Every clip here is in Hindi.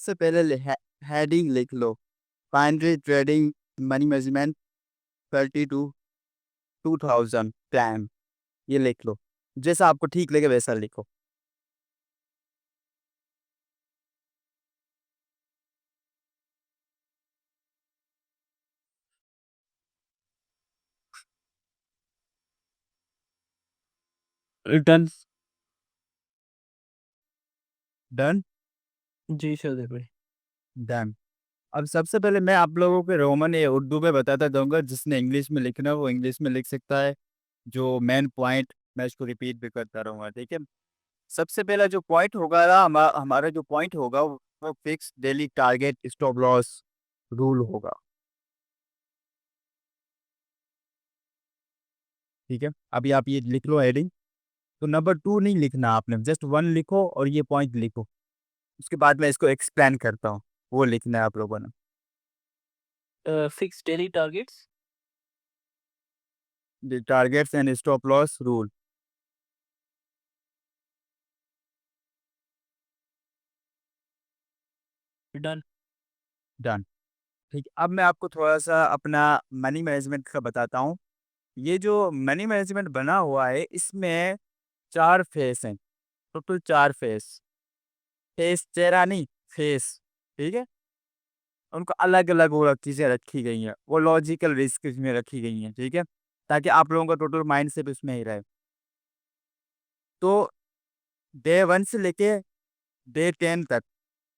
सबसे पहले हेडिंग लिख लो, binary trading money management 32 2000 plan, ये लिख लो। जैसा आपको ठीक लगे वैसा लिखो। डन। डन। जी शादी भाई। डन। अब सबसे पहले मैं आप लोगों को रोमन या उर्दू में बताता जाऊंगा, जिसने इंग्लिश में लिखना है वो इंग्लिश में लिख सकता है। जो मेन पॉइंट मैं इसको रिपीट भी करता रहूंगा, ठीक है। सबसे पहला जो पॉइंट होगा ना, हमारा जो पॉइंट होगा वो fix daily target stop loss rule होगा, ठीक है। अभी आप ये लिख लो हेडिंग। तो नंबर 2 नहीं लिखना आपने, जस्ट 1 लिखो और ये पॉइंट लिखो। उसके बाद मैं इसको एक्सप्लेन करता हूँ, वो लिखना है आप लोगों ने। Fix daily targets. The targets and stop loss rule. Done. Done. ठीक है, अब मैं आपको थोड़ा सा अपना मनी मैनेजमेंट का बताता हूँ। ये जो मनी मैनेजमेंट बना हुआ है इसमें 4 फेस हैं, टोटल 4 फेस। फेस चेहरा नहीं, फेस, ठीक है। उनको अलग अलग वो चीज़ें रखी गई हैं, वो लॉजिकल रिस्क में रखी गई हैं, ठीक है, ताकि आप लोगों का टोटल माइंड सेट उसमें ही रहे। तो डे 1 से लेके डे 10 तक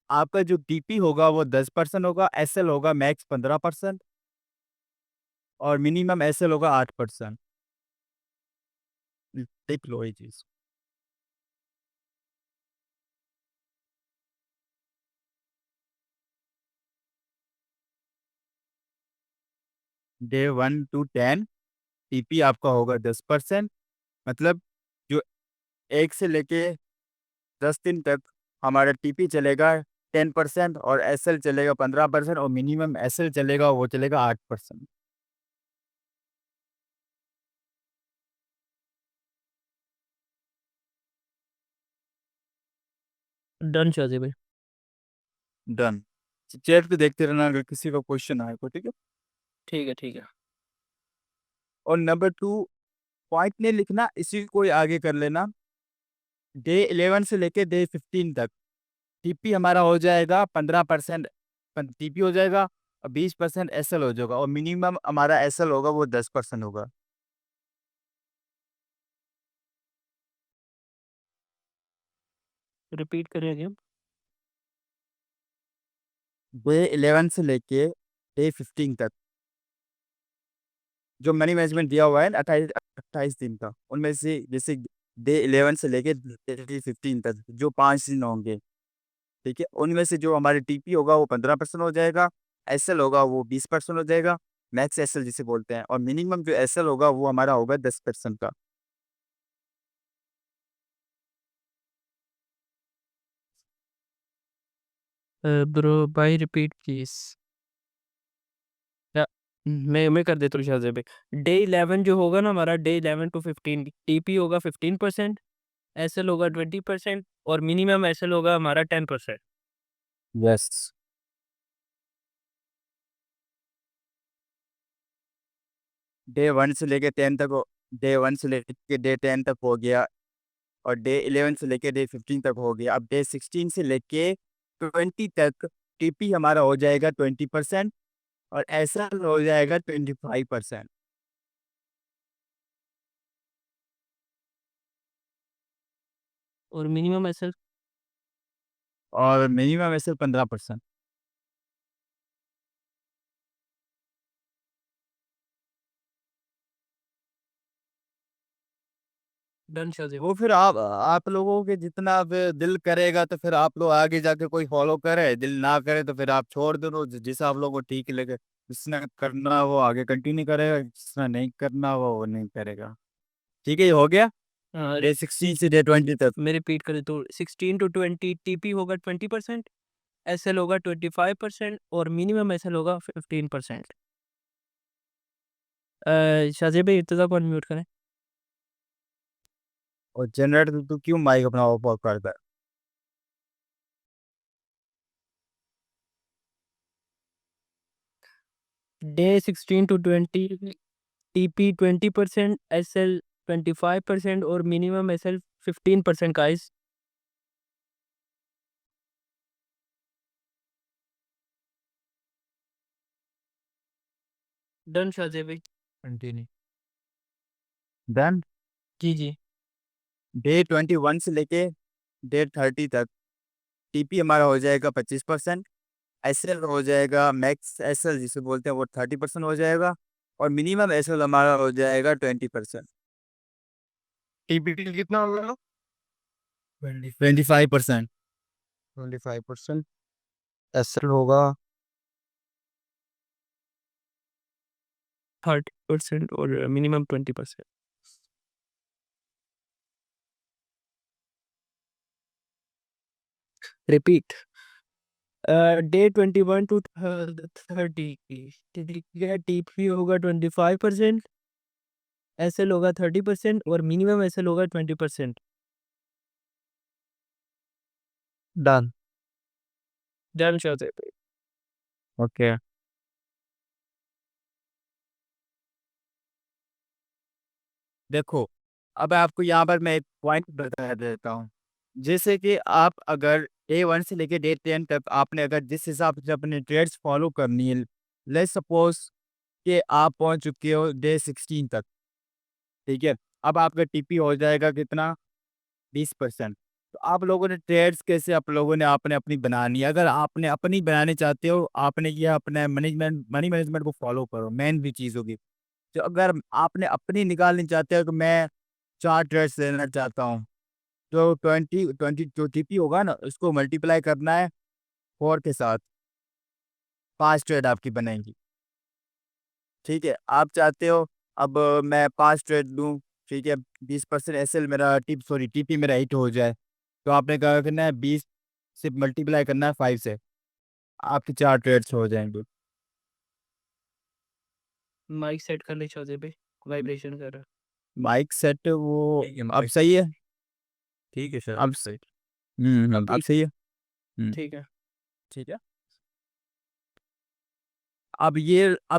आपका जो डीपी होगा वो 10% होगा, एसएल होगा मैक्स 15% और मिनिमम एसएल होगा 8%। देख लो ये चीज़। डे 1 to 10 टीपी आपका होगा 10%, मतलब जो 1 से लेके 10 दिन तक हमारा टीपी चलेगा 10% और एसएल चलेगा 15% और मिनिमम एसएल चलेगा वो चलेगा 8%। डन शादी भाई। डन। चैट पे देखते रहना अगर किसी का क्वेश्चन आए तो, ठीक है। ठीक है ठीक है। और नंबर 2 पॉइंट नहीं लिखना, इसी को ही आगे कर लेना। डे 11 से लेके डे 15 तक टीपी हमारा हो जाएगा 15%, टीपी हो जाएगा और 20% एसएल हो जाएगा और मिनिमम हमारा एसएल होगा वो 10% होगा। रिपीट करेंगे हम। डे 11 से लेके डे 15 तक जो मनी मैनेजमेंट दिया हुआ है ना, 28 दिन का, उनमें से जैसे डे 11 से लेके डे 15 तक जो 5 दिन होंगे, ठीक है, उनमें से जो हमारे टीपी होगा वो 15% हो जाएगा, एसएल होगा वो 20% हो जाएगा, मैक्स एसएल जिसे बोलते हैं, और मिनिमम जो एसएल होगा वो हमारा होगा 10% का। Bro bye repeat please. या मैं कर देता हूँ शादी भाई। डे 11 जो होगा ना हमारा, डे 11 to 15 टीपी होगा 15%, एसएल होगा 20% और मिनिमम एसएल होगा हमारा 10%। यस। डे 1 से लेके 10 तक डे 1 से लेके डे 10 तक हो गया, और डे 11 से लेके डे 15 तक हो गया। अब डे 16 से लेके 20 तक टीपी हमारा हो जाएगा 20% और ऐसा हो जाएगा 25%। और मिनिमम एसएल। और मिनिमम ऐसे 15%। डन शादी। वो फिर आप लोगों के जितना अब दिल करेगा तो फिर आप लोग आगे जाके कोई फॉलो करे, दिल ना करे तो फिर आप छोड़ दो, जिसे आप लोगों को ठीक लगे। जिसने करना वो आगे कंटिन्यू करेगा, जिसने नहीं करना वो नहीं करेगा। ठीक है, ये हो गया हाँ डे 16 से डे 20 तक। मैं रिपीट करें तो 16 to 20 टीपी होगा 20%, एसएल होगा 25% और मिनिमम एसएल होगा 15%। शाजी भाई इतना कौन म्यूट करें। और जनरेट तू क्यों माइक अपना ऑफ ऑफ करता है? डे 16 to 20, टीपी 20%, एसएल 25% और minimum SL 15% guys. Done Shahzeb भाई। कंटिन्यू। देन जी जी। डे 21 से लेके डे 30 तक टीपी हमारा हो जाएगा 25%, एसएल हो जाएगा, मैक्स एसएल जिसे बोलते हैं वो 30% हो जाएगा, और मिनिमम एसएल हमारा हो जाएगा 20%। टीपीटी कितना होगा? 25%। 25%। एसएल होगा 30% और मिनिमम 20%। रिपीट। डे 21 to 30 की ठीक है, टीपी होगा 25%, एसएल होगा 30% और मिनिमम एसएल होगा 20%। डन। डन शाहजेब भाई। ओके, देखो अब आपको यहाँ पर मैं एक पॉइंट बता देता हूँ। जैसे कि आप अगर डे 1 से लेके डे 10 तक आपने अगर जिस हिसाब से अपने ट्रेड्स फॉलो करनी है, लेट्स सपोज कि आप पहुंच चुके हो डे 16 तक, ठीक है। अब आपका टीपी हो जाएगा कितना, 20%। तो आप लोगों ने ट्रेड्स कैसे आप लोगों ने आपने अपनी बनानी है। अगर आपने अपनी बनाने चाहते हो, आपने ये अपना मनी मैनेजमेंट को फॉलो करो, मेन भी चीज़ होगी। तो अगर आपने अपनी निकालनी चाहते हो कि मैं 4 ट्रेड्स लेना चाहता हूँ, तो 20 जो टीपी होगा ना, उसको मल्टीप्लाई करना है 4 के साथ, 5 ट्रेड आपकी बनेंगी। ठीक है, आप चाहते हो अब मैं 5 ट्रेड लूँ, ठीक है, 20% एसएल मेरा टीपी मेरा हिट हो जाए, तो आपने क्या करना है, 20 से मल्टीप्लाई करना है 5 से, आपके 4 ट्रेड्स हो जाएंगे। माइक सेट कर ले शाहजेब भाई, वाइब्रेशन कर रहा माइक सेट वो अब सही है। ठीक है सर। अब सही। अब सही है। है। ठीक है। ठीक है। अब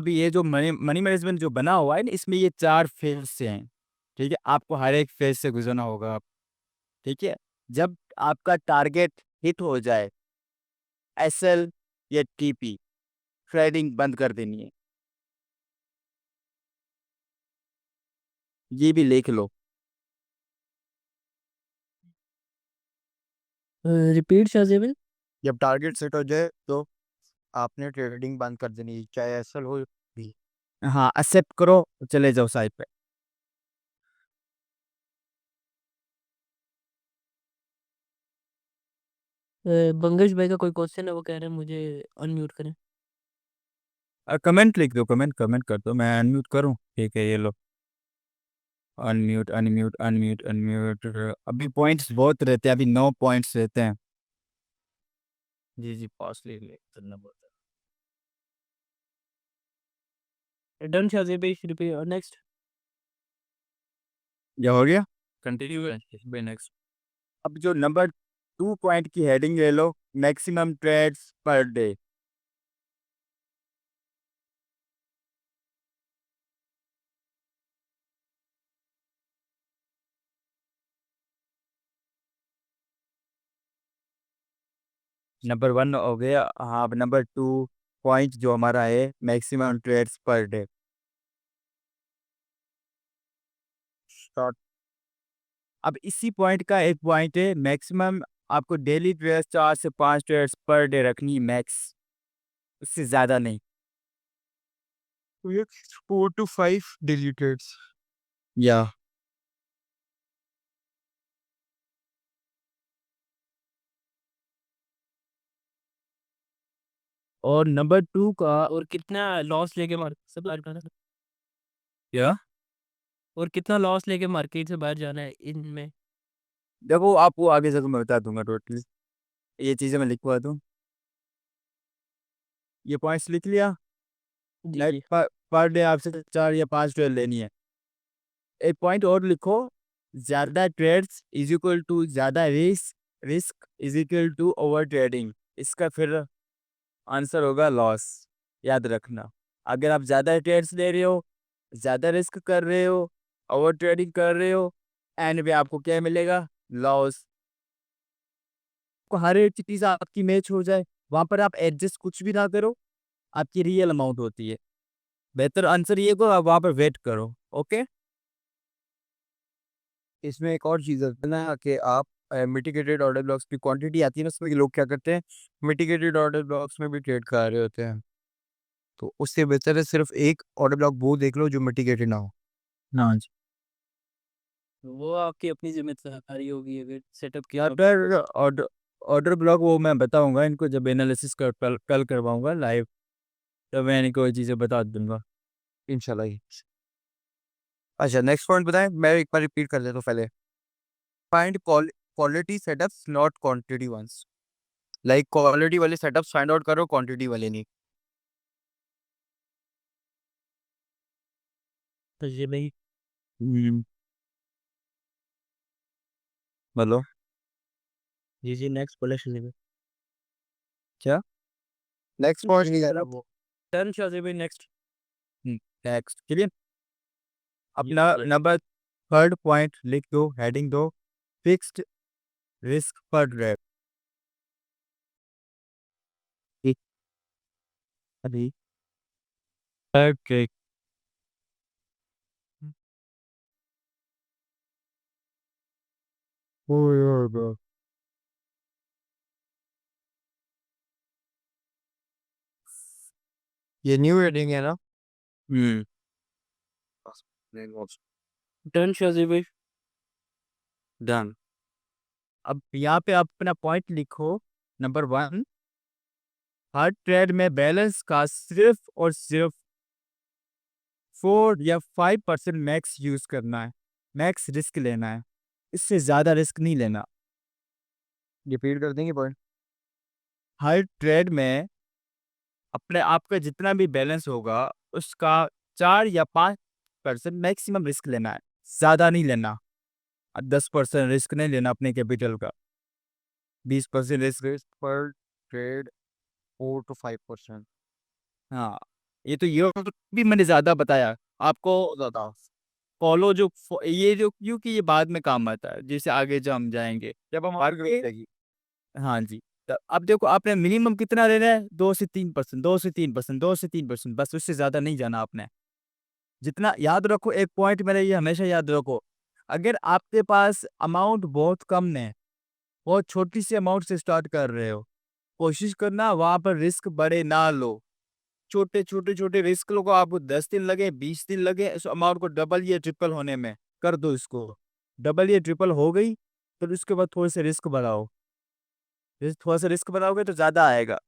ये जो मनी मनी मैनेजमेंट जो बना हुआ है ना, इसमें ये 4 फेज से हैं। ठीक है, आपको हर एक फेज से गुजरना होगा। ठीक है, जब आपका टारगेट हिट हो जाए, एसएल या टीपी, ट्रेडिंग बंद कर देनी है। ये भी लिख लो। रिपीट शाहजेब भाई। जब टारगेट सेट हो जाए तो आपने ट्रेडिंग बंद कर देनी है, चाहे एसएल हो भी। हाँ, एक्सेप्ट करो, चले जाओ साइड पे। बंगश भाई का कोई क्वेश्चन है, वो कह रहे हैं मुझे अनम्यूट करें। कमेंट लिख दो, कमेंट कमेंट कर दो, मैं अनम्यूट करूँ। ठीक है, ये लो, अनम्यूट अनम्यूट अनम्यूट अनम्यूट। अभी पॉइंट्स बहुत रहते हैं, अभी 9 पॉइंट्स रहते हैं। जी जी, पास ले ले करना पड़ता डन शाहजेब भाई, रिपीट नेक्स्ट। क्या हो गया। Continue by next. अब जो नंबर 2 पॉइंट की हेडिंग ले लो, maximum trades per day. Number 1 हो गया। हाँ, अब नंबर 2 पॉइंट जो हमारा है, maximum trades per day. Start. अब इसी पॉइंट का एक पॉइंट है, मैक्सिमम आपको डेली ट्रेड्स 4 से 5 ट्रेड्स पर डे रखनी, मैक्स, उससे ज़्यादा नहीं। 4 to 5 डिलीटेड्स। या और नंबर 2 का और कितना लॉस लेके मार्केट से बाहर जाना है? क्या, और कितना लॉस लेके मार्केट से बाहर जाना है इनमें? देखो आपको आगे से मैं बता दूंगा टोटली, ये चीज़ें मैं लिखवा दूँ। ये पॉइंट्स लिख लिया। जी नेट जी। पर डे आपसे 4 या 5 ट्रेड लेनी है। एक पॉइंट और लिखो, ज़्यादा ट्रेड्स इज इक्वल टू ज़्यादा risk, risk is equal to over trading. इसका फिर आंसर होगा लॉस, याद रखना। अगर आप ज़्यादा ट्रेड्स ले रहे हो, ज़्यादा रिस्क कर रहे हो, ओवर ट्रेडिंग कर रहे हो, एंड में आपको क्या मिलेगा? लॉस। को हर एक चीज़ आपकी मैच हो जाए, वहाँ पर आप एडजस्ट कुछ भी ना करो, आपकी रियल अमाउंट होती है। बेहतर आंसर ये को आप वहाँ पर वेट करो, ओके? इसमें एक और चीज़ है ना कि आप मिटिगेटेड ऑर्डर ब्लॉक्स की क्वांटिटी आती है ना, उसमें लोग क्या करते हैं, मिटिगेटेड ऑर्डर ब्लॉक्स में भी ट्रेड करा रहे होते हैं। तो उससे बेहतर है सिर्फ एक ऑर्डर ब्लॉक वो देख लो जो मिटिगेटेड ना हो। हाँ जी। वो आपकी अपनी ज़िम्मेदारी होगी अगर सेटअप या किया। फिर ऑर्डर ऑर्डर ब्लॉक वो मैं बताऊँगा इनको जब एनालिसिस कल करवाऊँगा लाइव, तब मैं इनको ये चीज़ें बता दूँगा। इंशाल्लाह ही। अच्छा, नेक्स्ट पॉइंट बताएं, मैं एक बार रिपीट कर देता हूँ पहले। Find quality setups not quantity ones. Like quality वाले सेटअप्स फाइंड आउट करो, क्वांटिटी वाले नहीं। तो ये भाई हुँ। बोलो। जी नेक्स्ट क्वेश्चन। क्या? नेक्स्ट पॉइंट नहीं है वो। टर्न शादी भाई नेक्स्ट। Next clear? अपना नंबर थर्ड पॉइंट लिख दो, हेडिंग दो, फिक्स्ड रिस्क पर ट्रेड। अभी ओके। ये न्यू हेडिंग है ना? हुँ। टर्न शादी भाई डन। अब यहाँ पे आप अपना पॉइंट लिखो, नंबर 1, हर ट्रेड में बैलेंस का सिर्फ और सिर्फ 4 या 5% मैक्स यूज़ करना है, मैक्स रिस्क लेना है, इससे ज़्यादा रिस्क नहीं लेना। रिपीट कर देंगे पॉइंट? हर ट्रेड में अपने आपका जितना भी बैलेंस होगा, उसका 4 या 5% मैक्सिमम रिस्क लेना है, ज़्यादा नहीं लेना। 10% रिस्क नहीं लेना अपने कैपिटल का, 20% risk. Risk per trade 4 to 5%। हाँ, ये भी मैंने ज़्यादा बताया, आपको ज़्यादा। फॉलो जो ये जो क्योंकि ये बाद में काम आता है, जैसे आगे जो हम जाएँगे। जब हम बाकी आगे जाएगी। हाँ जी, तो अब देखो आपने मिनिमम कितना लेना है? 2 से 3%, 2 से 3%, 2 से 3%, बस उससे ज़्यादा नहीं जाना आपने। जितना याद रखो, एक पॉइंट मेरा ये हमेशा याद रखो, अगर आपके पास अमाउंट बहुत कम है, बहुत छोटी सी अमाउंट से स्टार्ट कर रहे हो, कोशिश करना वहाँ पर रिस्क बड़े ना लो। छोटे रिस्क लो, आपको 10 दिन लगे, 20 दिन लगे, इस अमाउंट को डबल या ट्रिपल होने में, कर दो इसको। डबल या ट्रिपल हो गई, फिर उसके बाद थोड़े से रिस्क बढ़ाओ। थोड़ा सा रिस्क बढ़ाओगे तो ज़्यादा आएगा,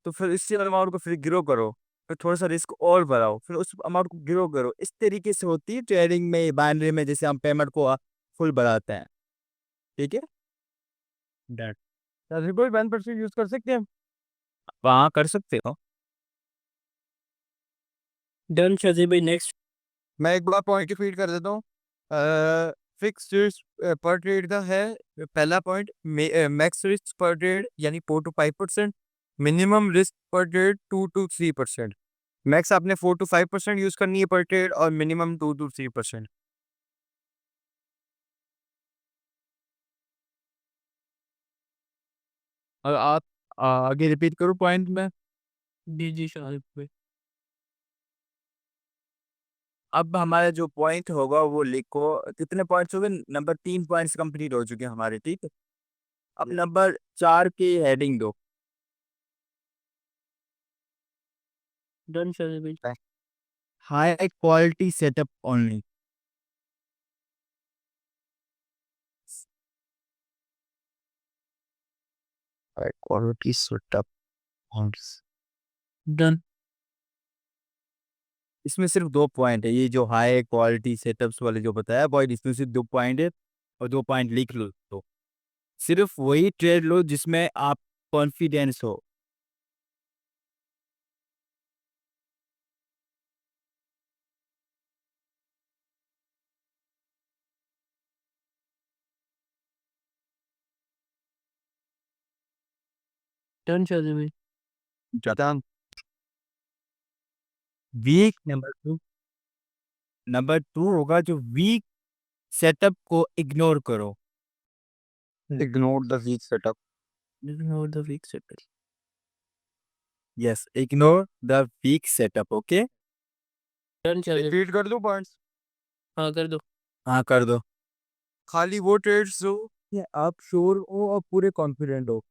तो फिर इसी अमाउंट को फिर ग्रो करो, फिर थोड़ा सा रिस्क और बढ़ाओ, फिर उस अमाउंट को ग्रो करो। इस तरीके से होती है ट्रेडिंग में, बाइनरी में, जैसे हम पेमेंट को फुल बढ़ाते हैं। ठीक है? डन। ट्रिपल 1% यूज कर सकते हैं हम? वहाँ कर सकते हो। डन शादी भाई नेक्स्ट। मैं एक बार पॉइंट रिपीट कर देता हूँ। फिक्स रिस्क पर ट्रेड का है पहला point, max risk per trade यानी 4 to 5%, minimum risk per trade 2 to 3%। Max आपने 4 to 5% यूज करनी है पर ट्रेड, और मिनिमम 2 to 3%। और आप आगे रिपीट करो पॉइंट में। जी शादी भाई। अब हमारा जो पॉइंट होगा वो लिखो, कितने पॉइंट्स हो गए? नंबर 3 पॉइंट्स कंप्लीट हो चुके हैं हमारे, ठीक है? अब नंबर 4 की हेडिंग दो। डन शादी भाई। High quality setup only. Quality setup. Done. इसमें सिर्फ 2 पॉइंट है, ये जो हाई क्वालिटी सेटअप्स वाले जो बताया पॉइंट, इसमें सिर्फ 2 पॉइंट है, और 2 पॉइंट लिख लो। तो सिर्फ वही ट्रेड लो जिसमें आप कॉन्फिडेंस हो। डन शादी भाई। डन। वीक नंबर 2 नंबर 2 होगा जो वीक सेटअप को इग्नोर करो। Ignore the weak setup. Ignore the weak setup. Yes, ignore the weak setup. Okay, turn चल रिपीट कर दूं पॉइंट्स? हाँ कर दो। हाँ कर दो। खाली वो ट्रेड्स जो ये आप श्योर हो और पूरे कॉन्फिडेंट हो,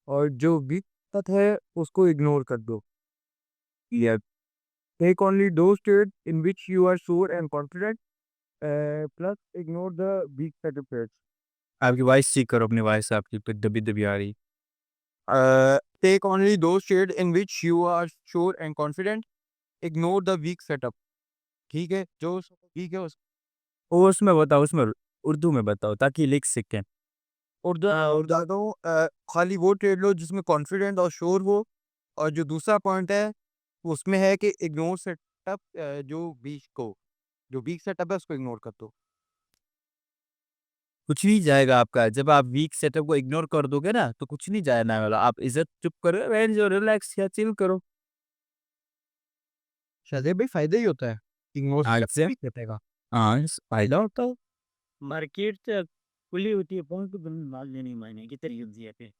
और जो वीक तक है उसको इग्नोर कर दो। ये take only those trade in which you are sure and confident, plus ignore the weak setup trades. आपकी वॉइस चेक करो, अपनी वॉइस आपकी पे दबी दबी आ रही। Take only those trade in which you are sure and confident, ignore the weak setup. ठीक है, जो ठीक है वो उसमें बताओ, उसमें उर्दू में बताओ ताकि लिख सकें। उर्दू खाली वो ट्रेड लो जिसमें कॉन्फिडेंट और श्योर हो, और जो दूसरा पॉइंट है उसमें है कि इग्नोर सेटअप, जो वीक सेटअप है उसको इग्नोर कर दो। कुछ नहीं जाएगा आपका, जब आप वीक सेटअप को इग्नोर कर दोगे ना तो कुछ नहीं जाना वाला। आप इज्जत चुप करो, बैठ जाओ, रिलैक्स या चिल करो। शायद भाई फायदा ही होता है इग्नोर हाँ से सेटअप। हाँ, फायदा होता है। मार्केट से खुली होती है, पहुंच तो माल लेनी मायने की तरीके से पे।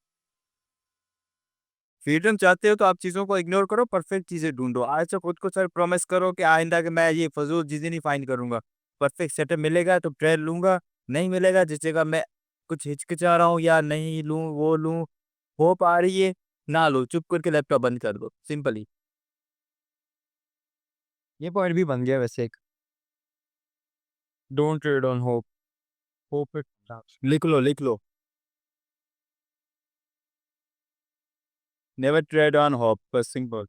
फ्रीडम चाहते हो तो आप चीज़ों को इग्नोर करो, परफेक्ट चीज़ें ढूंढो। आज से खुद को सर प्रॉमिस करो कि आइंदा कि मैं ये फजूल चीज़ें नहीं फाइंड करूंगा। परफेक्ट सेटअप मिलेगा तो ट्रेड लूंगा, नहीं मिलेगा जिस जगह मैं कुछ हिचकिचा रहा हूँ या नहीं लूँ वो लूँ, हो पा रही है ना लो, चुप करके लैपटॉप बंद कर दो, सिंपली। ये पॉइंट भी बन गया वैसे एक। Don't trade on hope, hope it. लिख लो लिख लो, नेवर ट्रेड ऑन होप, बस सिंपल।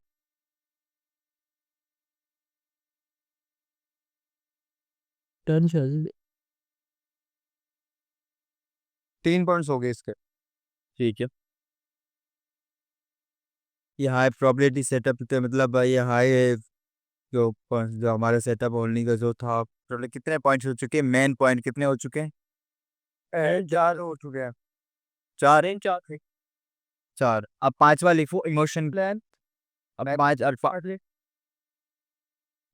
टर्न चल 3 पॉइंट्स हो गए इसके। ठीक है, ये हाई प्रोबेबिलिटी सेटअप थे, मतलब ये हाई जो हमारे सेटअप होल्डिंग का जो था, टोटल कितने पॉइंट्स हो चुके हैं, मेन पॉइंट कितने हो चुके हैं? 4 हो चुके हैं। चार है, चार। चार, अब पांचवा लिखो, इमोशन प्लान। अब पांच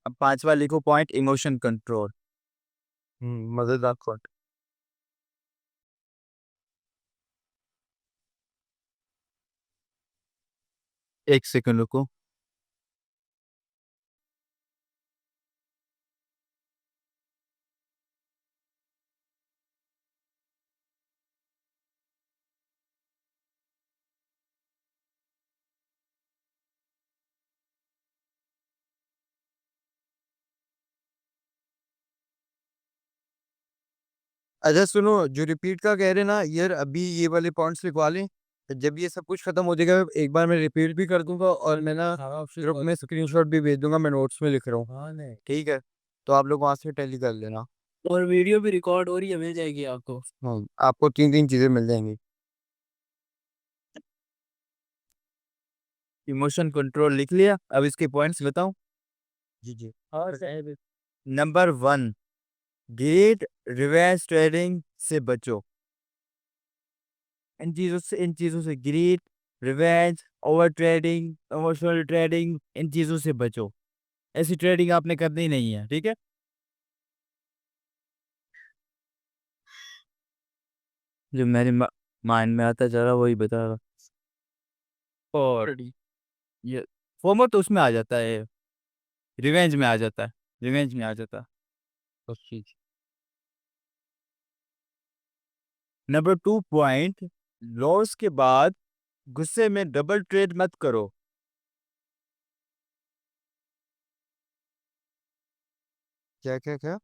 अब पांचवा लिखो पॉइंट, इमोशन कंट्रोल। मजेदार पॉइंट। एक सेकंड रुको। अच्छा सुनो, जो रिपीट का कह रहे ना यार, अभी ये वाले पॉइंट्स लिखवा लें। जब ये सब कुछ खत्म हो जाएगा एक बार मैं रिपीट भी कर दूंगा, और मैं ना ग्रुप में स्क्रीनशॉट भी भेज दूंगा, मैं नोट्स में लिख रहा हूँ। ठीक है, तो आप लोग वहां से टैली कर लेना। और वीडियो भी रिकॉर्ड हो रही है, मिल जाएगी आपको। हाँ, आपको 3 चीजें मिल जाएंगी। इमोशन कंट्रोल लिख लिया, अब इसके पॉइंट्स बताऊं। जी जी। और साहब नंबर 1, ग्रेट रिवेंज ट्रेडिंग से बचो। इन चीजों से great revenge, over trading, emotional trading, इन चीजों से बचो। ऐसी ट्रेडिंग आपने करनी नहीं है, ठीक है। जो मेरे माइंड में आता जा रहा वही बता रहा। और ये फोमो तो उसमें आ जाता है, रिवेंज में आ जाता है, रिवेंज में आ जाता है उस चीज। नंबर 2 पॉइंट, लॉस के बाद गुस्से में डबल ट्रेड मत करो। क्या क्या क्या?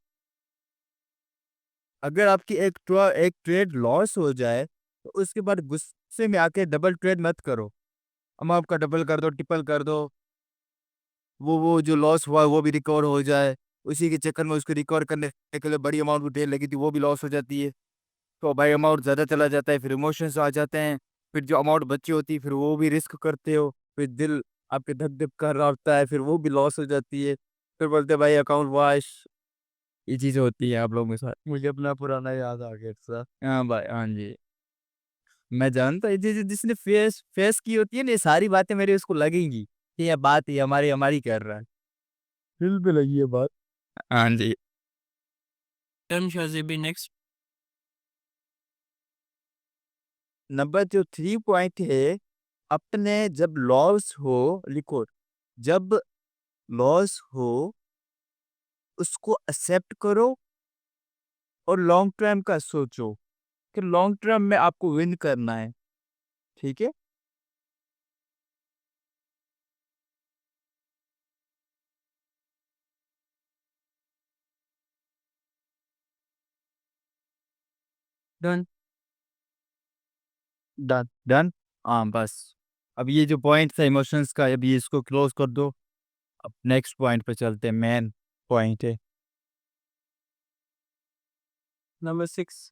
अगर आपकी एक ट्रेड लॉस हो जाए तो उसके बाद गुस्से में आके डबल ट्रेड मत करो। अमाउंट का डबल कर दो, ट्रिपल कर दो, वो जो लॉस हुआ है वो भी रिकवर हो जाए। उसी के चक्कर में उसको रिकवर करने के लिए बड़ी अमाउंट की ट्रेड लगी थी वो भी लॉस हो जाती है, तो भाई अमाउंट ज़्यादा चला जाता है, फिर इमोशंस आ जाते हैं। फिर जो अमाउंट बची होती है फिर वो भी रिस्क करते हो, फिर दिल आपके धक धक कर रहा होता है, फिर वो भी लॉस हो जाती है, फिर बोलते हैं भाई अकाउंट वॉश। ये चीज़ें होती है आप लोगों के साथ। मुझे अपना पुराना याद आ गया सर। हाँ भाई, हाँ जी, मैं जानता हूँ ये चीज़ें, जिसने फेस फेस की होती है ना, ये सारी बातें मेरे उसको लगेंगी कि ये बात ये हमारी हमारी कर रहा है। दिल पे लगी है बात। हाँ जी। Done, Shazibi. Next. नंबर जो 3 पॉइंट है, अपने जब लॉस हो लिखो, जब लॉस हो उसको एक्सेप्ट करो और लॉन्ग टर्म का सोचो कि लॉन्ग टर्म में आपको विन करना है। ठीक है? Done. Done done. हाँ बस, अब ये जो पॉइंट था इमोशंस का, अभी इसको क्लोज कर दो। अब नेक्स्ट पॉइंट पे चलते हैं, मेन पॉइंट है। Number 6.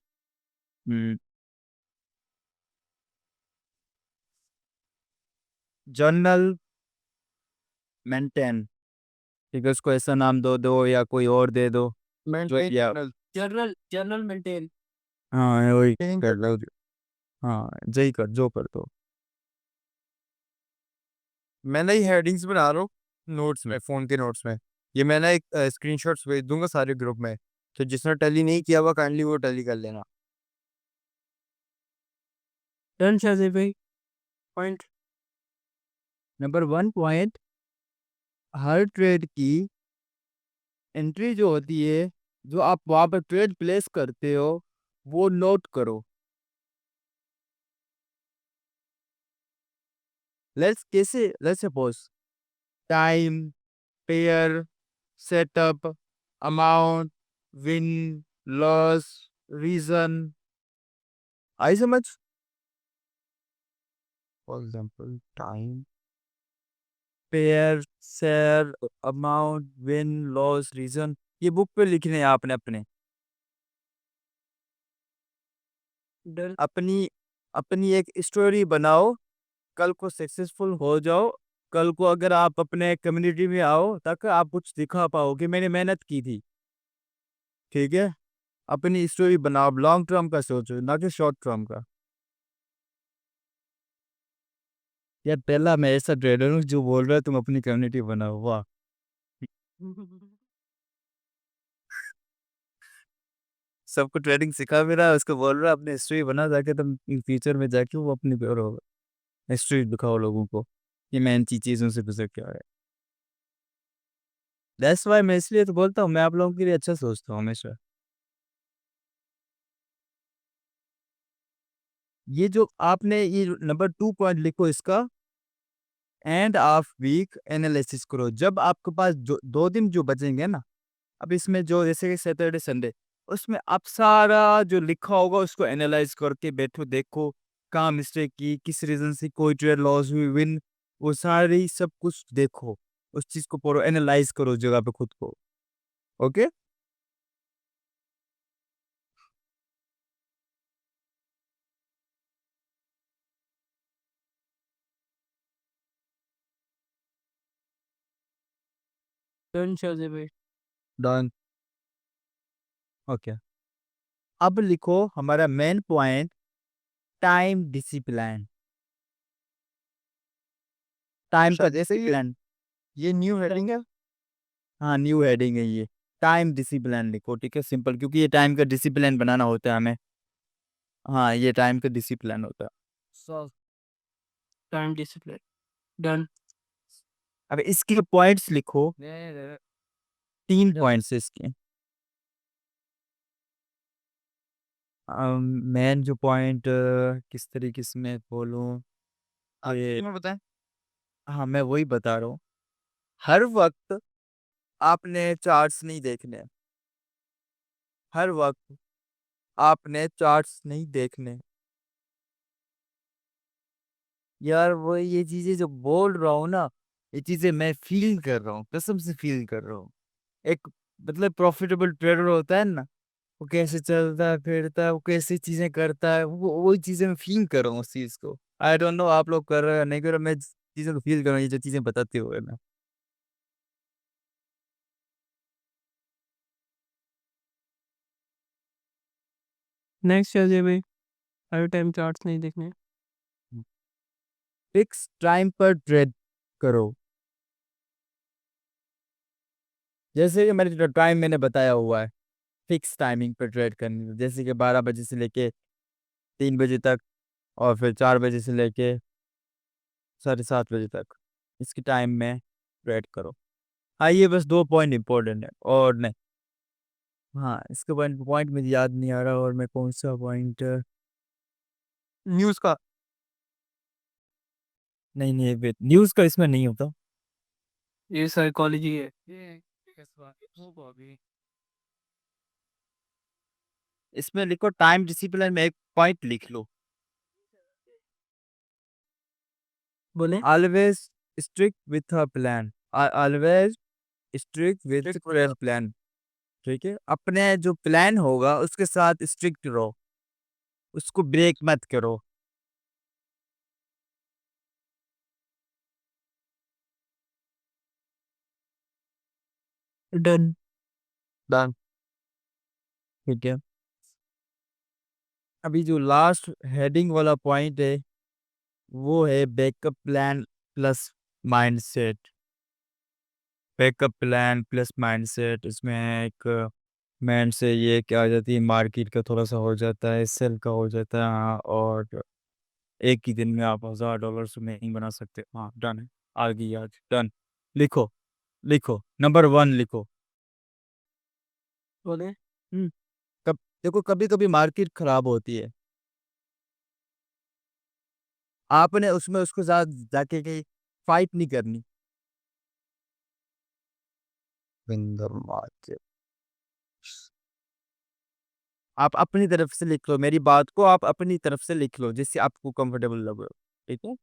Journal maintain. ठीक है, उसको ऐसा नाम दो या कोई और दे दो जो या Journal maintain. हाँ वही कर लो। हाँ यही कर, जो कर दो। मैं ना ये हेडिंग्स बना रहा हूँ नोट्स में, फ़ोन के नोट्स में। ये मैं ना एक स्क्रीनशॉट्स भेज दूंगा सारे ग्रुप में, तो जिसने टैली नहीं किया हुआ काइंडली वो टैली कर लेना। Done, Shazibi. Point. Number 1 point, हर ट्रेड की एंट्री जो होती है, जो आप वहाँ पर ट्रेड प्लेस करते हो, वो नोट करो। Let's suppose time, pair, setup, amount, win, loss, reason. आई समझ? For example time, pair, share, amount, win, loss, reason, ये बुक पे लिखने हैं आपने अपने। Done. अपनी अपनी एक स्टोरी बनाओ, कल को सक्सेसफुल हो जाओ। कल को अगर आप अपने कम्युनिटी में आओ, तक आप कुछ दिखा पाओ कि मैंने मेहनत की थी। ठीक है? अपनी स्टोरी बनाओ, लॉन्ग टर्म का सोचो, ना कि शॉर्ट टर्म का। यार पहला मैं ऐसा ट्रेडर हूँ जो बोल रहा है तुम अपनी कम्युनिटी बनाओ, वाह। सबको ट्रेडिंग सिखा भी रहा है, उसको बोल रहा है अपनी हिस्ट्री बना, जाके तुम फ्यूचर में जाके वो अपनी हिस्ट्री दिखाओ लोगों को कि मैं इन चीज़ों से गुजर के आया। दैट्स वाई मैं इसलिए तो बोलता हूँ, मैं आप लोगों के लिए अच्छा सोचता हूँ हमेशा। ये जो आपने ये नंबर 2 पॉइंट लिखो इसका, एंड ऑफ वीक एनालिसिस करो। जब आपके पास जो 2 दिन जो बचेंगे ना, अब इसमें जो जैसे कि सैटरडे संडे, उसमें आप सारा जो लिखा होगा उसको एनालाइज करके बैठो, देखो कहाँ मिस्टेक की, किस रीजन से कोई ट्रेड लॉस हुई, विन, वो सारी सब कुछ देखो। उस चीज को पढ़ो, एनालाइज करो उस जगह पे खुद को। Okay? Done, Shazibi. Done. Okay, अब लिखो हमारा main point, time discipline. Time का शायद ऐसे ही डिसिप्लिन। ये न्यू हेडिंग है। हाँ न्यू हेडिंग है ये। टाइम डिसिप्लिन लिखो, ठीक है, सिंपल, क्योंकि ये टाइम का डिसिप्लिन बनाना होता है हमें। हाँ ये टाइम का डिसिप्लिन होता है। So, time discipline. Done. अब इसके पॉइंट्स लिखो, 3 पॉइंट्स है इसके। मेन जो पॉइंट किस तरीके से मैं बोलूँ, ये मैं बताएं। हाँ मैं वही बता रहा हूँ। हर वक्त आपने चार्ट्स नहीं देखने, हर वक्त आपने चार्ट्स नहीं देखने। यार वो ये चीजें जो बोल रहा हूँ ना, ये चीजें मैं फील कर रहा हूँ, कसम से फील कर रहा हूँ। एक मतलब प्रॉफिटेबल ट्रेडर होता है ना, वो कैसे चलता है फिरता है, वो कैसी चीजें करता है, वो चीजें मैं फील कर रहा हूँ उस चीज को। आई डोंट नो आप लोग कर रहे हो या नहीं कर रहे हो, मैं चीजों को फील कर रहा हूँ, ये जो चीजें बताते हुए ना। Next, Shazibi. हर टाइम चार्ट्स नहीं देखने. फिक्स टाइम पर ट्रेड करो। जैसे कि मैंने जो टाइम मैंने बताया हुआ है, फिक्स टाइमिंग पे ट्रेड करनी है, जैसे कि 12 बजे से लेके 3 बजे तक, और फिर 4 बजे से लेके 7:30 बजे तक, इसकी टाइम में ट्रेड करो। हाँ, ये बस 2 पॉइंट इम्पोर्टेंट है और नहीं। हाँ, इसके पॉइंट पॉइंट मुझे याद नहीं आ रहा, और मैं कौन-सा पॉइंट न्यूज़ का नहीं, नहीं, वेट, न्यूज़ का इसमें नहीं होता। ये साइकोलॉजी है। इसमें लिखो टाइम डिसिप्लिन में एक पॉइंट लिख लो। बोले always strict with a plan. Always strict with plan. ठीक है? अपने जो प्लान होगा उसके साथ स्ट्रिक्ट रहो, उसको ब्रेक मत करो। डन। डन। ठीक है? अभी जो लास्ट हेडिंग वाला पॉइंट है, वो है backup plan plus mindset. Backup plan plus mindset, इसमें एक माइंड से ये क्या आ जाती है, मार्केट का थोड़ा सा हो जाता है, सेल का हो जाता है, हाँ, और एक ही दिन में आप $1000 से नहीं बना सकते। हाँ, डन है। आ गई आज, डन। लिखो, लिखो, नंबर 1 लिखो। बोले कब देखो, कभी कभी मार्केट खराब होती है, आपने उसमें उसके साथ जाके कहीं फाइट नहीं करनी। विंदर मार्केट, आप अपनी तरफ से लिख लो, मेरी बात को आप अपनी तरफ से लिख लो, जिससे आपको कंफर्टेबल लगे। ठीक है?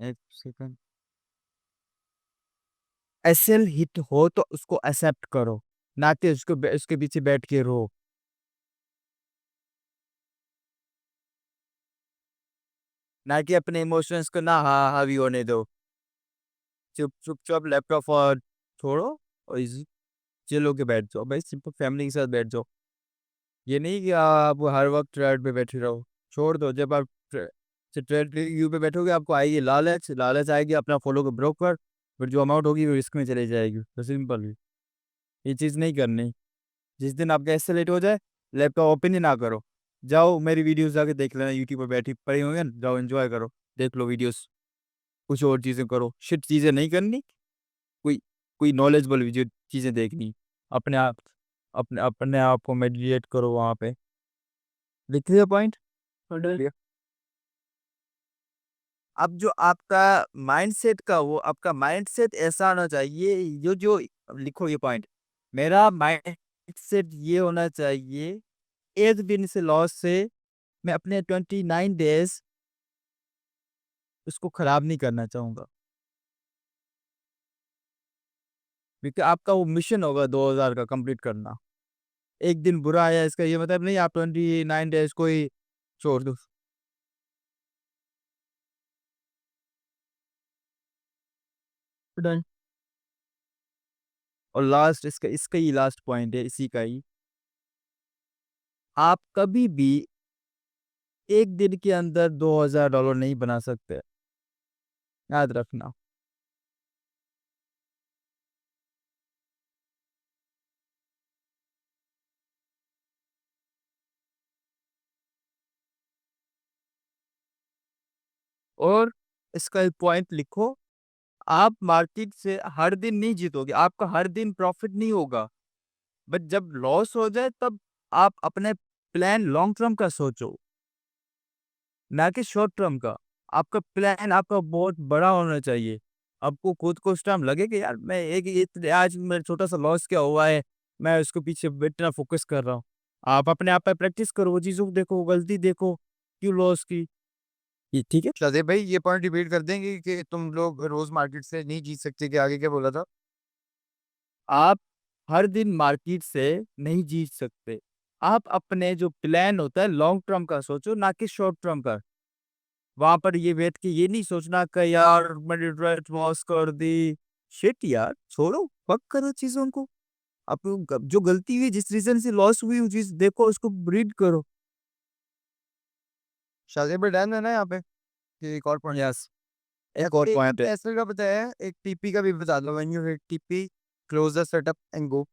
एक सेकंड। एसएल हिट हो तो उसको एक्सेप्ट करो, ना कि उसके पीछे बैठ के रो। ना कि अपने इमोशंस को ना हावी होने दो। चुपचाप लैपटॉप और छोड़ो, और इजी चिल होके बैठ जाओ भाई, सिंपल फैमिली के साथ बैठ जाओ। ये नहीं कि आप हर वक्त ट्रेड पे बैठे रहो। छोड़ दो, जब आप ट्रेड यू पे बैठोगे, आपको आएगी लालच, लालच आएगी, अपना फॉलो को ब्रोकर, फिर जो अमाउंट होगी वो रिस्क में चली जाएगी। तो सिंपल है, ये चीज़ नहीं करनी। जिस दिन आपका ऐसे लेट हो जाए, लैपटॉप ओपन ही ना करो। जाओ मेरी वीडियोस जाके देख लेना, यूट्यूब पर बैठी पड़ी होंगे ना, जाओ एंजॉय करो, देख लो वीडियोस, कुछ और चीज़ें करो, शिट चीज़ें नहीं करनी। कोई कोई नॉलेजेबल वीडियो चीज़ें देखनी। अपने आप अपने अपने आप को मेडिटेट करो वहाँ पे। लिख लिया पॉइंट? डन। अब जो आपका माइंडसेट का, वो आपका माइंडसेट ऐसा होना चाहिए, जो जो लिखो ये पॉइंट, मेरा माइंडसेट ये होना चाहिए, एक दिन से लॉस से मैं अपने 29 डेज उसको खराब नहीं करना चाहूंगा। क्योंकि आपका वो मिशन होगा 2000 का कंप्लीट करना। एक दिन बुरा आया इसका ये मतलब नहीं आप 29 डेज को ही छोड़ दो। डन। और लास्ट, इसका इसका ही लास्ट पॉइंट है, इसी का ही, आप कभी भी एक दिन के अंदर $2000 नहीं बना सकते, याद रखना। और इसका एक पॉइंट लिखो, आप मार्केट से हर दिन नहीं जीतोगे, आपका हर दिन प्रॉफिट नहीं होगा, बट जब लॉस हो जाए तब आप अपने प्लान लॉन्ग टर्म का सोचो, ना कि शॉर्ट टर्म का। आपका प्लान आपका बहुत बड़ा होना चाहिए। आपको खुद को उस टाइम लगे कि यार मैं एक आज मेरा छोटा सा लॉस क्या हुआ है, मैं उसको पीछे इतना फोकस कर रहा हूँ। आप अपने आप पे प्रैक्टिस करो, वो चीज़ों को देखो, गलती देखो, क्यों लॉस की। ये ठीक है? शादेब भाई ये पॉइंट रिपीट कर देंगे कि तुम लोग रोज मार्केट से नहीं जीत सकते, कि आगे क्या बोला था? आप हर दिन मार्केट से नहीं जीत सकते। आप अपने जो प्लान होता है लॉन्ग टर्म का सोचो, ना कि शॉर्ट टर्म का। वहां पर ये बैठ के ये नहीं सोचना कि यार मैंने ट्रेड लॉस कर दी। शिट यार, छोड़ो, फक करो चीजों को। आप जो गलती हुई, जिस रीजन से लॉस हुई, वो चीज देखो, उसको रीड करो। शादी पे डन है ना यहाँ पे कि एक और पॉइंट? यस, एक और पॉइंट है। ऐसे का बताया, एक टीपी का भी बता दो। When you hit TP close the setup and go.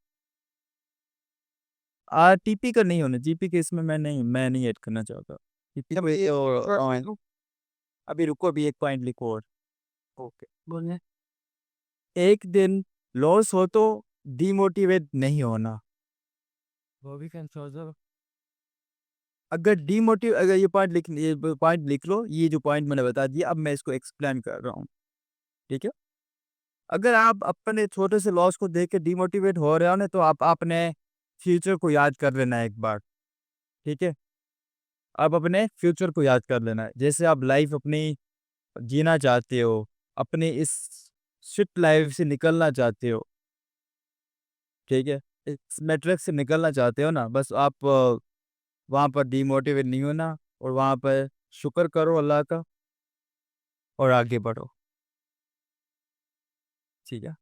TP का नहीं होना, जीपी के इसमें मैं नहीं ऐड करना चाहता। टीपी और अभी रुको, अभी एक पॉइंट लिखो और। ओके, बोले एक दिन लॉस हो तो डीमोटिवेट नहीं होना। वो भी कैंसिल। अगर ये पॉइंट लिख लो, ये जो पॉइंट मैंने बता दिया, अब मैं इसको एक्सप्लेन कर रहा हूँ, ठीक है। अगर आप अपने छोटे से लॉस को देख के डिमोटिवेट हो रहे हो ना, तो आप अपने फ्यूचर को याद कर लेना एक बार, ठीक है। आप अपने फ्यूचर को याद कर लेना, जैसे आप लाइफ अपनी जीना चाहते हो, अपनी इस शिट लाइफ से निकलना चाहते हो, ठीक है, इस मैट्रिक्स से निकलना चाहते हो ना, बस आप वहाँ पर डिमोटिवेट नहीं होना, और वहाँ पर शुक्र करो अल्लाह का और आगे बढ़ो, ठीक है।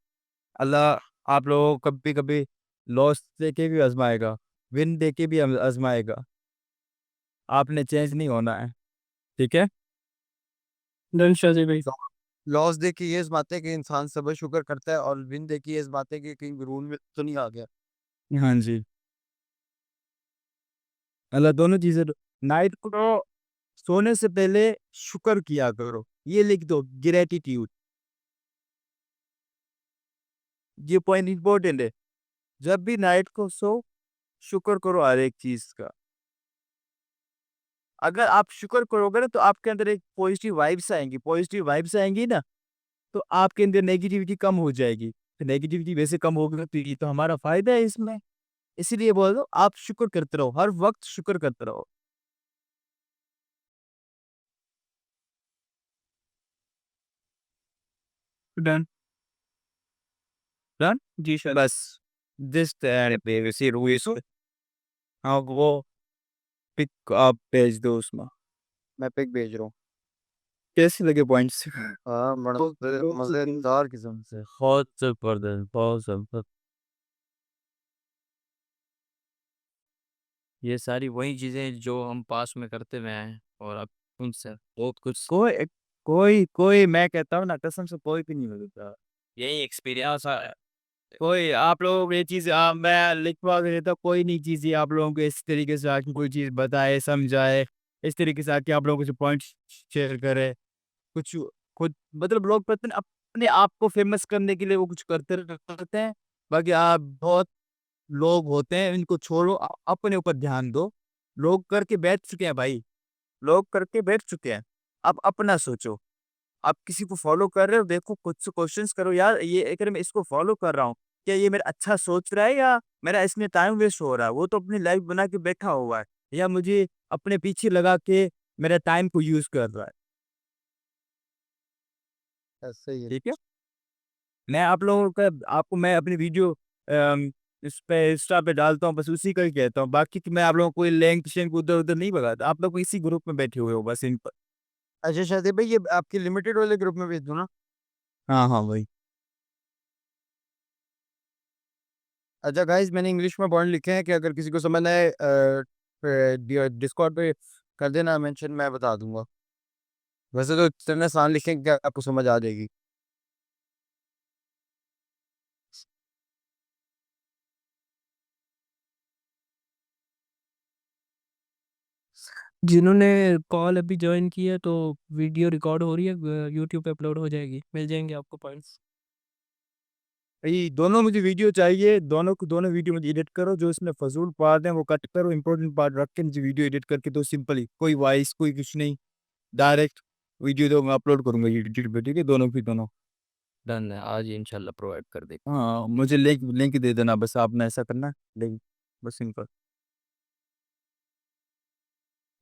अल्लाह आप लोगों को कभी कभी लॉस देके भी आजमाएगा, विन देके भी आजमाएगा। आपने चेंज नहीं होना है, ठीक है। डन शादी भाई। लॉस देख के ये इस बात है कि इंसान सबर शुक्र करता है, और विन देख के ये इस बात है कि कहीं रूल में तो नहीं आ गया। हाँ जी, अल्लाह दोनों चीजें। नाइट को सोने से पहले शुक्र किया करो, ये लिख दो, ग्रेटिट्यूड। ये पॉइंट इंपॉर्टेंट है। जब भी नाइट को सो, शुक्र करो हर एक चीज का। अगर आप शुक्र करोगे ना, तो आपके अंदर एक पॉजिटिव वाइब्स आएंगी ना, तो आपके अंदर नेगेटिविटी कम हो जाएगी। तो नेगेटिविटी वैसे कम होगी, तो ये तो हमारा फायदा है इसमें। इसीलिए बोल दो, आप शुक्र करते रहो, हर वक्त शुक्र करते रहो। डन। डन। जी शादी। बस दिस सी रूइस, हाँ वो पिक आप भेज दो उसमें। मैं पिक भेज रहा हूँ। कैसे लगे पॉइंट्स? हाँ, बड़ा मजेदार किस्म से। बहुत जबरदस्त, बहुत जबरदस्त। ये सारी वही चीजें जो हम पास में करते हुए आए हैं, और अब उनसे बहुत कुछ कोई कोई कोई मैं कहता हूँ ना, कसम से कोई भी नहीं मिलता। यही एक्सपीरियंस है। कोई आप लोगों को ये चीज मैं लिखवा के देता, कोई नहीं चीज ये आप लोगों को इस तरीके से आके कोई चीज बताए समझाए, इस तरीके से आके आप लोगों को पॉइंट शेयर करे, कुछ खुद मतलब लोग पता नहीं अपने आप को फेमस करने के लिए वो कुछ करते हैं। बाकी आप बहुत लोग होते हैं, इनको छोड़ो, अपने ऊपर ध्यान दो। लोग करके बैठ चुके हैं भाई, लोग करके बैठ चुके हैं। आप अपना सोचो। आप किसी को फॉलो कर रहे हो, देखो खुद से क्वेश्चंस करो, यार ये अगर मैं इसको फॉलो कर रहा हूँ, क्या ये मेरा अच्छा सोच रहा है, या मेरा इसमें टाइम वेस्ट हो रहा है। वो तो अपनी लाइफ बना के बैठा हुआ है, या मुझे अपने पीछे लगा के मेरा टाइम को यूज कर रहा है, ऐसे ही है। ठीक है। मैं आप लोगों का आपको मैं अपनी वीडियो इस पे इंस्टा पे डालता हूँ, बस उसी का ही कहता हूँ। बाकी कि मैं आप लोगों को कोई लिंक शेंक उधर उधर नहीं भगाता। आप लोग इसी ग्रुप में बैठे हुए हो बस इन पर। अच्छा शादी भाई, ये आपकी लिमिटेड वाले ग्रुप में भेज दो ना। हाँ हाँ भाई। अच्छा गाइस, मैंने इंग्लिश में पॉइंट लिखे हैं कि अगर किसी को समझना है डिस्कॉर्ड पे कर देना मेंशन, मैं बता दूंगा। वैसे तो इतने आसान लिखें कि आपको समझ आ जाएगी। जिन्होंने कॉल अभी ज्वाइन किया, तो वीडियो रिकॉर्ड हो रही है, यूट्यूब पे अपलोड हो जाएगी, मिल जाएंगे आपको पॉइंट्स। ये दोनों मुझे वीडियो चाहिए, दोनों को दोनों वीडियो मुझे एडिट करो। जो इसमें फजूल पार्ट है वो कट करो, इंपॉर्टेंट पार्ट रख के मुझे वीडियो एडिट करके दो, सिंपल ही, कोई वॉइस कोई कुछ नहीं, डायरेक्ट वीडियो दो, मैं अपलोड करूंगा यूट्यूब पे, ठीक है। दोनों की दोनों। डन है, आज इंशाल्लाह प्रोवाइड कर देगा। हाँ मुझे लिंक लिंक दे देना, बस आपने ऐसा करना है, लिंक, बस सिंपल।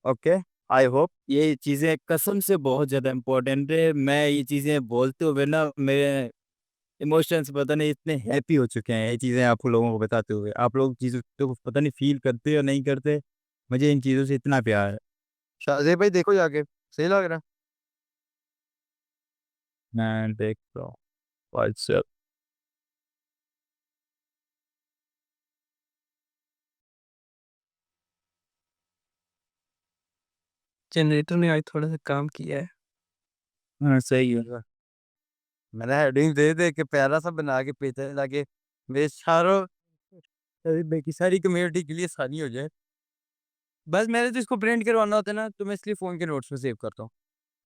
ओके। आई होप ये चीज़ें कसम से बहुत ज़्यादा इम्पोर्टेंट है। मैं ये चीज़ें बोलते हुए ना, मेरे इमोशंस पता नहीं इतने हैप्पी हो चुके हैं, ये चीज़ें आप लोगों को बताते हुए। आप लोग चीज़ों को पता नहीं फील करते या नहीं करते, मुझे इन चीज़ों से इतना प्यार है। शादी भाई देखो जाके, सही लग रहा है। मैं देख रहा हूँ व्हाट्सएप। जनरेटर ने आज थोड़ा सा काम किया है। हाँ, सही है। मैंने हेडिंग दे दे के प्यारा सा बना के पेज ताकि मेरे चारों बाकी सारी कम्युनिटी के लिए आसानी हो जाए। बस मैंने तो इसको प्रिंट करवाना होता है ना, तो मैं इसलिए फ़ोन के नोट्स में सेव करता हूँ।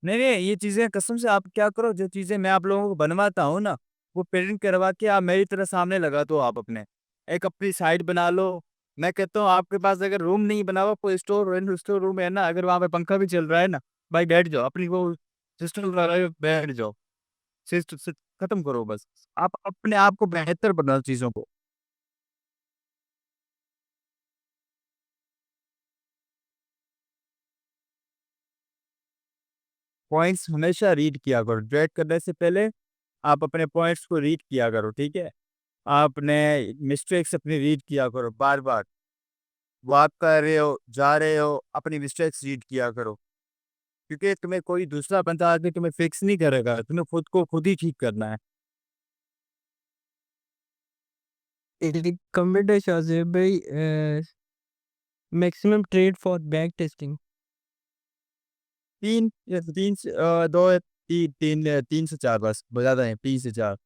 नहीं, नहीं, ये चीज़ें कसम से आप क्या करो, जो चीज़ें मैं आप लोगों को बनवाता हूँ ना, वो प्रिंट करवा के आप मेरी तरह सामने लगा दो आप अपने। एक अपनी साइट बना लो। मैं कहता हूँ आपके पास अगर रूम नहीं बना हुआ, कोई स्टोर रूम है ना, अगर वहाँ पे पंखा भी चल रहा है ना, भाई बैठ जाओ, अपनी वो सिस्टम लगा रहे हो, बैठ जाओ। सिस्ट खत्म करो बस। आप अपने आप को बेहतर बनाओ चीज़ों को। पॉइंट्स हमेशा रीड किया करो। ट्रेड करने से पहले आप अपने पॉइंट्स को रीड किया करो, ठीक है? आपने मिस्टेक्स अपनी रीड किया करो बार-बार। वो आप कर रहे हो, जा रहे हो, अपनी मिस्टेक्स रीड किया करो। क्योंकि तुम्हें कोई दूसरा बंदा आके तुम्हें फिक्स नहीं करेगा, तुम्हें खुद को खुद ही ठीक करना है। एक कमेंट है शाहज़ेब भाई, maximum trade for back testing. 3 या 3 से 2 3 3 3 से 4 बस, ज़्यादा नहीं, 3 से 4।